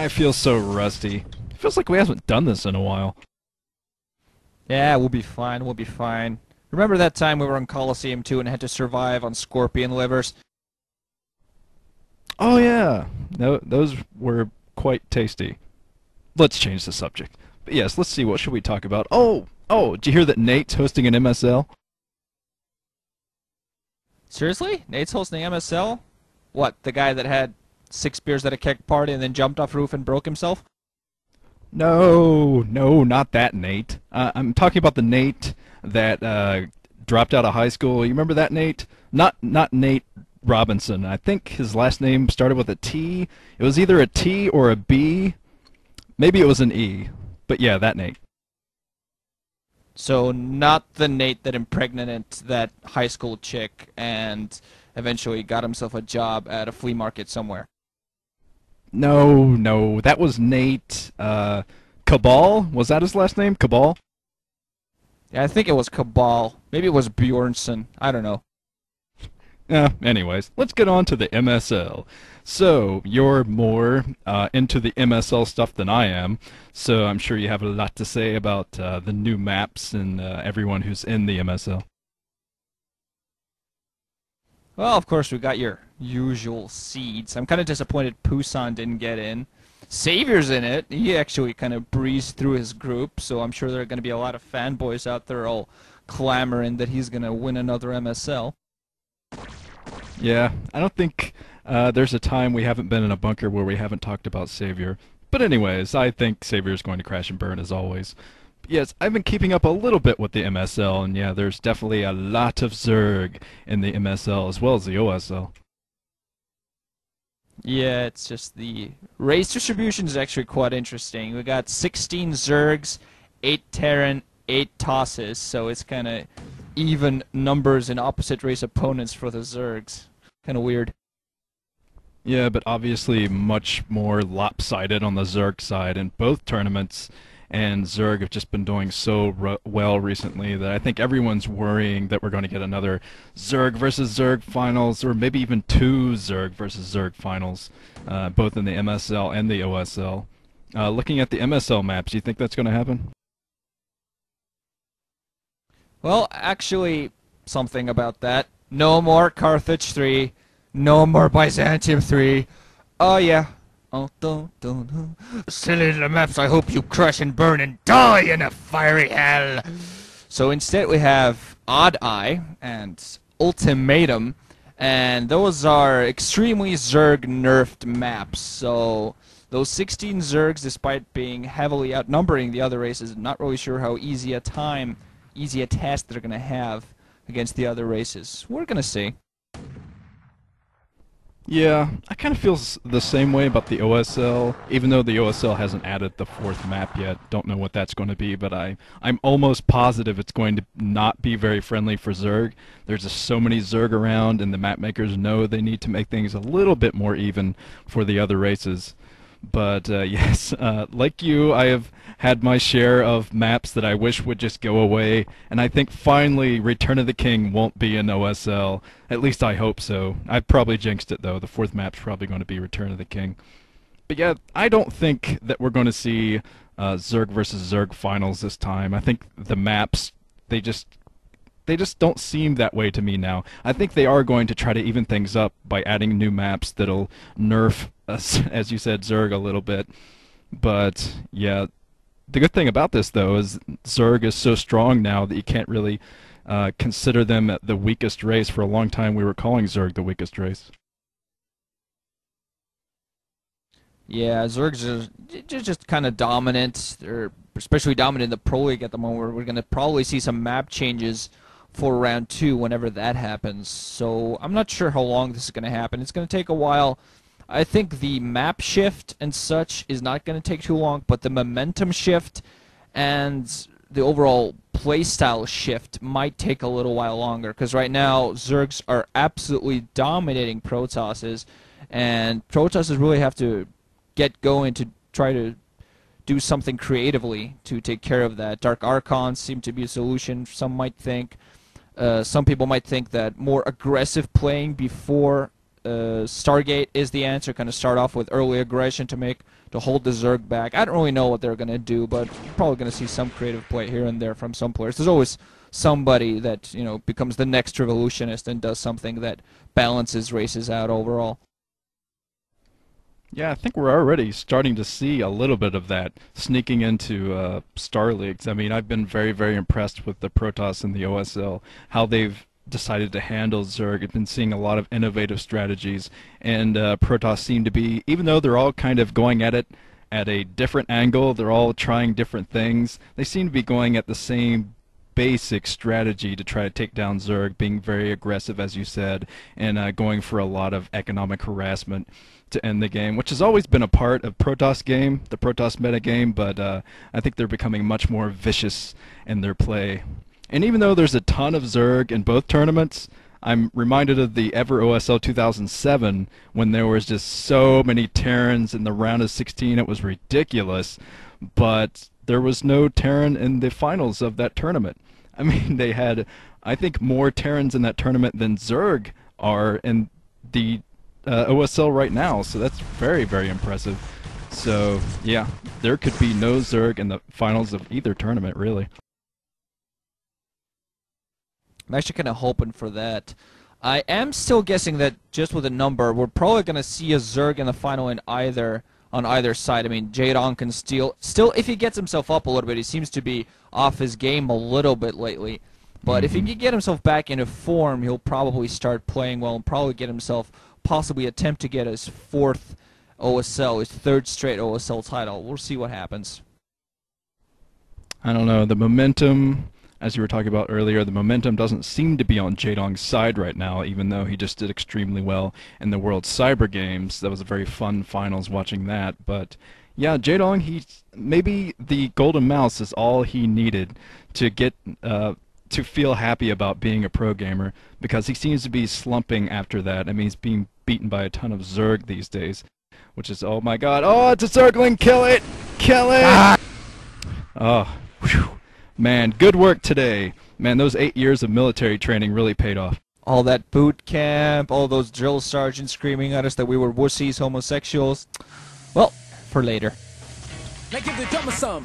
I feel so rusty. It feels like we haven't done this in a while. Yeah, we'll be fine. We'll be fine. Remember that time we were on Coliseum 2 and had to survive on scorpion livers? Oh yeah, no, those were quite tasty. Let's change the subject. But yes, let's see, what should we talk about? Did you hear that Nate's hosting an MSL? Seriously? Nate's hosting MSL? What, the guy that had 6 beers at a keg party and then jumped off roof and broke himself? No, not that Nate. I'm talking about the Nate that dropped out of high school. You remember that Nate? Not Nate Robinson. I think his last name started with a T. It was either a T or a B. Maybe it was an E. But yeah, that Nate. So not the Nate that impregnated that high school chick and eventually got himself a job at a flea market somewhere. No, that was Nate. Cabal? Was that his last name? Cabal? Yeah, I think it was Cabal. Maybe it was Bjornsson. I don't know. Anyways, let's get on to the MSL. So, you're more into the MSL stuff than I am, so I'm sure you have a lot to say about the new maps and everyone who's in the MSL. Well, of course, we got your usual seeds. I'm kind of disappointed Pusan didn't get in. Savior's in it. He actually kind of breezed through his group, so I'm sure there are going to be a lot of fanboys out there all clamoring that he's going to win another MSL. Yeah, I don't think there's a time we haven't been in a bunker where we haven't talked about Savior. But anyways, I think Savior's going to crash and burn as always. Yes, I've been keeping up a little bit with the MSL, and yeah, there's definitely a lot of Zerg in the MSL as well as the OSL. Yeah, it's just the race distribution is actually quite interesting. We got 16 Zergs, 8 Terran, 8 Tosses, so it's kind of even numbers and opposite race opponents for the Zergs. Kind of weird. Yeah, but obviously much more lopsided on the Zerg side in both tournaments, and Zerg have just been doing so well recently that I think everyone's worrying that we're going to get another Zerg versus Zerg finals, or maybe even 2 Zerg versus Zerg finals, both in the MSL and the OSL. Looking at the MSL maps, do you think that's going to happen? Well, actually, something about that. No more Carthage 3. No more Byzantium 3. Oh, yeah. Oh, don't. Silly little maps, I hope you crush and burn and die in a fiery hell. So instead we have Odd Eye and Ultimatum, and those are extremely Zerg nerfed maps. So those 16 Zergs, despite being heavily outnumbering the other races, not really sure how easy a task they're going to have against the other races. We're going to see. Yeah, I kind of feel the same way about the OSL, even though the OSL hasn't added the 4th map yet. Don't know what that's going to be, but I'm almost positive it's going to not be very friendly for Zerg. There's just so many Zerg around, and the map makers know they need to make things a little bit more even for the other races. But yes, like you, I have had my share of maps that I wish would just go away, and I think finally Return of the King won't be in OSL. At least I hope so. I've probably jinxed it though. The 4th map's probably going to be Return of the King. But yeah, I don't think that we're going to see Zerg versus Zerg finals this time. I think the maps, they just don't seem that way to me now. I think they are going to try to even things up by adding new maps that'll nerf, as you said, Zerg a little bit. But yeah, the good thing about this though is Zerg is so strong now that you can't really consider them the weakest race. For a long time we were calling Zerg the weakest race. Yeah, Zergs are just kind of dominant. They're especially dominant in the Pro League at the moment. We're going to probably see some map changes for round 2 whenever that happens. So I'm not sure how long this is going to happen. It's going to take a while. I think the map shift and such is not going to take too long, but the momentum shift and the overall playstyle shift might take a little while longer, because right now Zergs are absolutely dominating Protosses, and Protosses really have to get going to try to do something creatively to take care of that. Dark Archons seem to be a solution, some might think. Some people might think that more aggressive playing before Stargate is the answer. Kind of start off with early aggression to hold the Zerg back. I don't really know what they're going to do, but you're probably going to see some creative play here and there from some players. There's always somebody that becomes the next revolutionist and does something that balances races out overall. Yeah, I think we're already starting to see a little bit of that sneaking into Star Leagues. I mean, I've been very, very impressed with the Protoss and the OSL, how they've decided to handle Zerg. I've been seeing a lot of innovative strategies, and Protoss seem to be, even though they're all kind of going at it at a different angle, they're all trying different things, they seem to be going at the same basic strategy to try to take down Zerg, being very aggressive, as you said, and going for a lot of economic harassment to end the game, which has always been a part of Protoss game, the Protoss meta game, but I think they're becoming much more vicious in their play. And even though there's a ton of Zerg in both tournaments, I'm reminded of the Ever OSL 2007 when there was just so many Terrans in the round of 16, it was ridiculous, but there was no Terran in the finals of that tournament. I mean, they had, I think, more Terrans in that tournament than Zerg are in the OSL right now, so that's very, very impressive. So, yeah, there could be no Zerg in the finals of either tournament, really. I'm actually kind of hoping for that. I am still guessing that just with a number, we're probably going to see a Zerg in the final on either side. I mean, Jaedong can still, if he gets himself up a little bit, he seems to be off his game a little bit lately. But if he can get himself back into form, he'll probably start playing well and probably get himself, possibly attempt to get his 4th OSL, his 3rd straight OSL title. We'll see what happens. I don't know, the momentum, as you were talking about earlier, the momentum doesn't seem to be on Jaedong's side right now, even though he just did extremely well in the World Cyber Games. That was a very fun finals watching that. But yeah, Jaedong, maybe the Golden Mouse is all he needed to get to feel happy about being a pro gamer, because he seems to be slumping after that. I mean, he's being beaten by a ton of Zerg these days, which is, oh my god, oh, it's a circling, kill it, kill it! Ah! Oh, whew. Man, good work today. Man, those 8 years of military training really paid off. All that boot camp, all those drill sergeants screaming at us that we were wussies, homosexuals. Well, for later. Now give the drummer some.